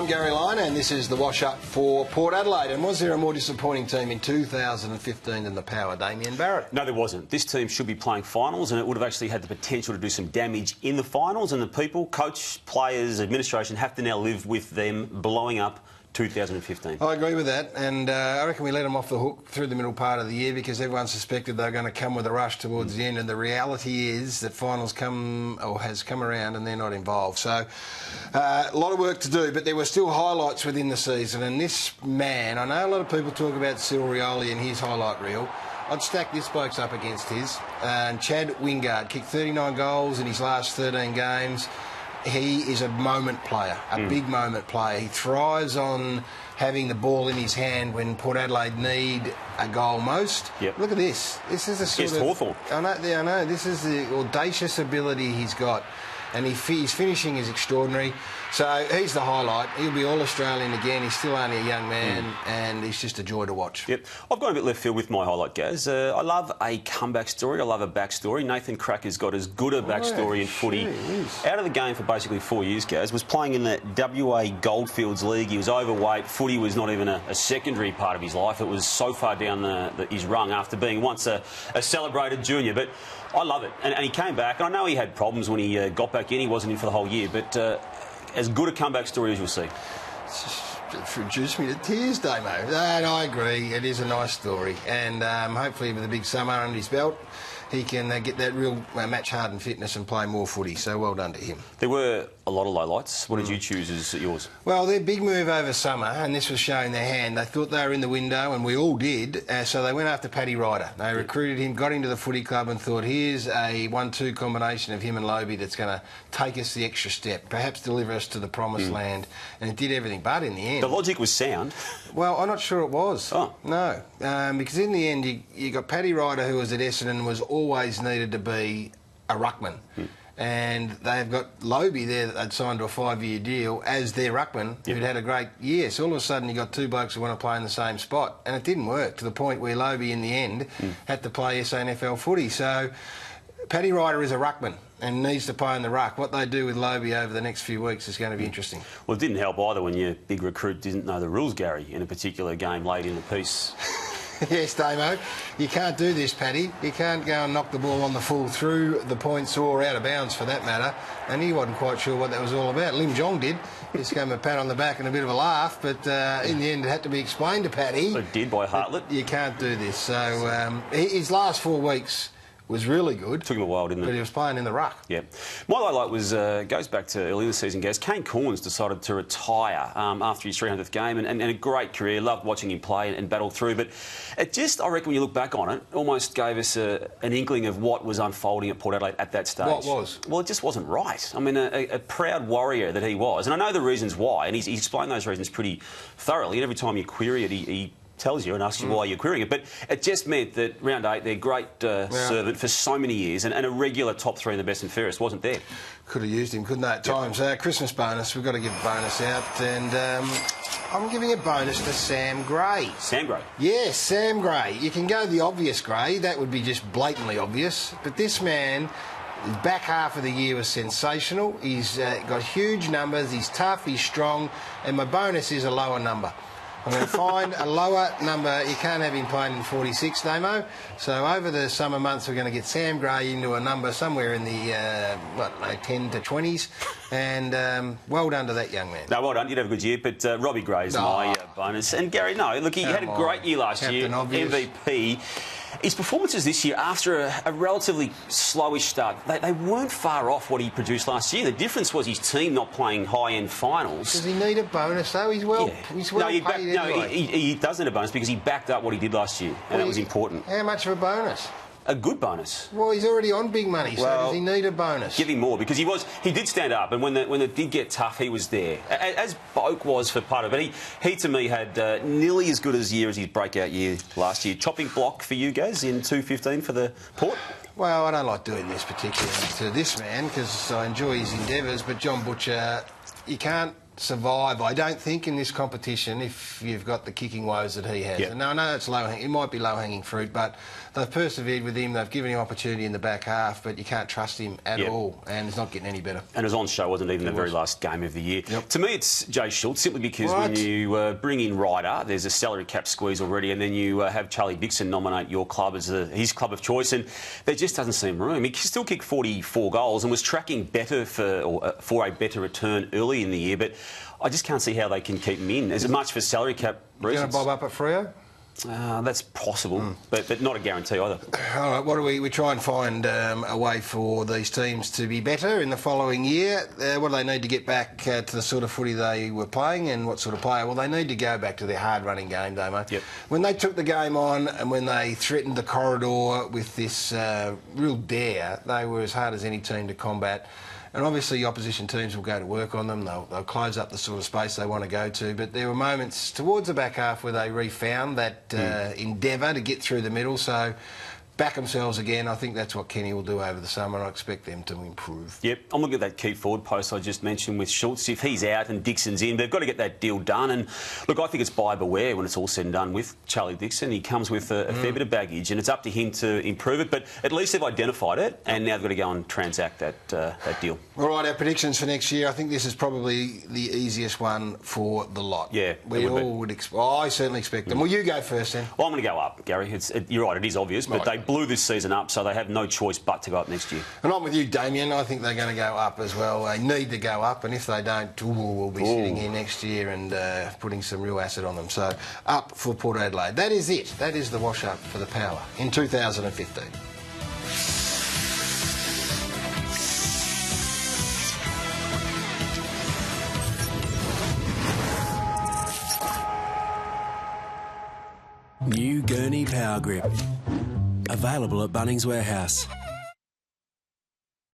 I'm Gary Lyon and this is the wash-up for Port Adelaide. And was there a more disappointing team in 2015 than the Power, Damien Barrett? No, there wasn't. This team should be playing finals and it would have actually had the potential to do some damage in the finals, and the people, coach, players, administration, have to now live with them blowing up 2015. I agree with that, and I reckon we let them off the hook through the middle part of the year because everyone suspected they were going to come with a rush towards the end, and the reality is that finals has come around and they're not involved. So a lot of work to do, but there were still highlights within the season, and this man, I know a lot of people talk about Cyril Rioli and his highlight reel. I'd stack this bloke's up against his. And Chad Wingard kicked 39 goals in his last 13 games. He is a moment player, a big moment player. He thrives on having the ball in his hand when Port Adelaide need a goal most. Yep. Look at this. This is the sort of... Hawthorn. I know. This is the audacious ability he's got. And his finishing is extraordinary. So he's the highlight. He'll be All-Australian again. He's still only a young man, and he's just a joy to watch. Yep. I've gone a bit left field with my highlight, Gaz. I love a comeback story. I love a backstory. Nathan Cracker's got as good a backstory in footy. Out of the game for basically 4 years, Gaz. Was playing in the WA Goldfields League. He was overweight. Footy was not even a secondary part of his life. It was so far down his rung after being once a celebrated junior. But I love it. And he came back. And I know he had problems when he got back in. He wasn't in for the whole year. But as good a comeback story as you'll see. It reduced me to tears, Damo. And I agree. It is a nice story. And hopefully with a big summer under his belt, he can get that real match-hardened fitness and play more footy. So well done to him. There were a lot of lowlights. What did you choose as yours? Well, their big move over summer, and this was showing their hand. They thought they were in the window, and we all did. So they went after Paddy Ryder. They recruited him, got into the footy club, and thought, here's a 1-2 combination of him and Lobie that's going to take us the extra step, perhaps deliver us to the promised land. And it did everything, but in the end... The logic was sound. Well, I'm not sure it was. Oh. No. Because in the end, you got Paddy Ryder, who was at Essendon, was always needed to be a ruckman. And they've got Lobie there that they'd signed to a 5-year deal as their ruckman, who'd had a great year. So all of a sudden you got two blokes who want to play in the same spot, and it didn't work, to the point where Lobie in the end had to play SANFL footy. So Paddy Ryder is a ruckman and needs to play in the ruck. What they do with Lobie over the next few weeks is going to be interesting. Well, it didn't help either when your big recruit didn't know the rules, Gary, in a particular game late in the piece. Yes, Damo. You can't do this, Paddy. You can't go and knock the ball on the full through the points or out of bounds for that matter. And he wasn't quite sure what that was all about. Lim Jong did. Just gave him a pat on the back and a bit of a laugh, but in the end it had to be explained to Paddy. It did by Hartlett. You can't do this. So his last 4 weeks was really good. Took him a while, didn't it? But he was playing in the ruck. Yeah. My highlight was goes back to early in the season, Gaz. Kane Corns decided to retire after his 300th game, and a great career. Loved watching him play and battle through. But it just, I reckon, when you look back on it, almost gave us an inkling of what was unfolding at Port Adelaide at that stage. What was? Well, it just wasn't right. I mean, a proud warrior that he was, and I know the reasons why, and he explained those reasons pretty thoroughly. And every time you query it, he tells you and asks you why you're querying it. But it just meant that round 8, their great servant for so many years, and a regular top 3 in the best and fairest, wasn't there. Could have used him, couldn't they, at times? Christmas bonus, we've got to give a bonus out, and I'm giving a bonus to Sam Gray. Sam Gray? Yes, Sam Gray. You can go the obvious Gray, that would be just blatantly obvious, but this man... His back half of the year was sensational. He's got huge numbers, he's tough, he's strong, and my bonus is a lower number. I'm going to find a lower number. You can't have him playing in 46, Damo. So over the summer months, we're going to get Sam Gray into a number somewhere in the, 10 to 20s. And well done to that young man. No, well done. You'd have a good year. But Robbie Gray's my bonus. And Gary, no, look, he had a great year last year. Obvious. MVP. His performances this year, after a relatively slowish start, they weren't far off what he produced last year. The difference was his team not playing high-end finals. Does he need a bonus, though? He's well paid anyway. He does need a bonus because he backed up what he did last year, and that was important. How much of a bonus? A good bonus. Well, he's already on big money, so does he need a bonus? Give him more, because he did stand up, and when it did get tough, he was there. As Boak was for part of it. He to me, had nearly as good a year as his breakout year last year. Chopping block for you guys in 2.15 for the Port? Well, I don't like doing this particularly to this man, because I enjoy his endeavours, but John Butcher, you can't survive, I don't think, in this competition if you've got the kicking woes that he has. Yep. And I know it's it might be low-hanging fruit, but they've persevered with him. They've given him opportunity in the back half, but you can't trust him at all, and he's not getting any better. And it was on show, wasn't it, even the very last game of the year. Yep. To me, it's Jay Schultz, simply because when you bring in Ryder, there's a salary cap squeeze already, and then you have Charlie Dixon nominate your club as his club of choice, and there just doesn't seem room. He still kicked 44 goals and was tracking better for a better return early in the year, but I just can't see how they can keep him in. Is it much for salary cap reasons? Going to bob up at Freo? That's possible, but not a guarantee either. All right, what do we try and find a way for these teams to be better in the following year? What do they need to get back to the sort of footy they were playing, and what sort of player? Well, they need to go back to their hard-running game, Damo. Yep. When they took the game on and when they threatened the corridor with this real dare, they were as hard as any team to combat. And obviously opposition teams will go to work on them. They'll close up the sort of space they want to go to. But there were moments towards the back half where they refound that endeavour to get through the middle. So back themselves again. I think that's what Kenny will do over the summer, and I expect them to improve. Yep, I'm looking at that key forward post I just mentioned with Schultz. If he's out and Dixon's in, they've got to get that deal done. And look, I think it's buyer beware when it's all said and done with Charlie Dixon. He comes with a fair bit of baggage, and it's up to him to improve it. But at least they've identified it, and now they've got to go and transact that deal. All right, our predictions for next year. I think this is probably the easiest one for the lot. Yeah, we all would expect. I certainly expect them. Well, you go first then. Well, I'm going to go up, Gary. You're right, it is obvious, but they blew this season up, so they have no choice but to go up next year. And I'm with you, Damien. I think they're going to go up as well. They need to go up, and if they don't, we'll be sitting here next year and putting some real acid on them. So up for Port Adelaide. That is it. That is the wash-up for the Power in 2015. New Gurney Power Grip. Available at Bunnings Warehouse.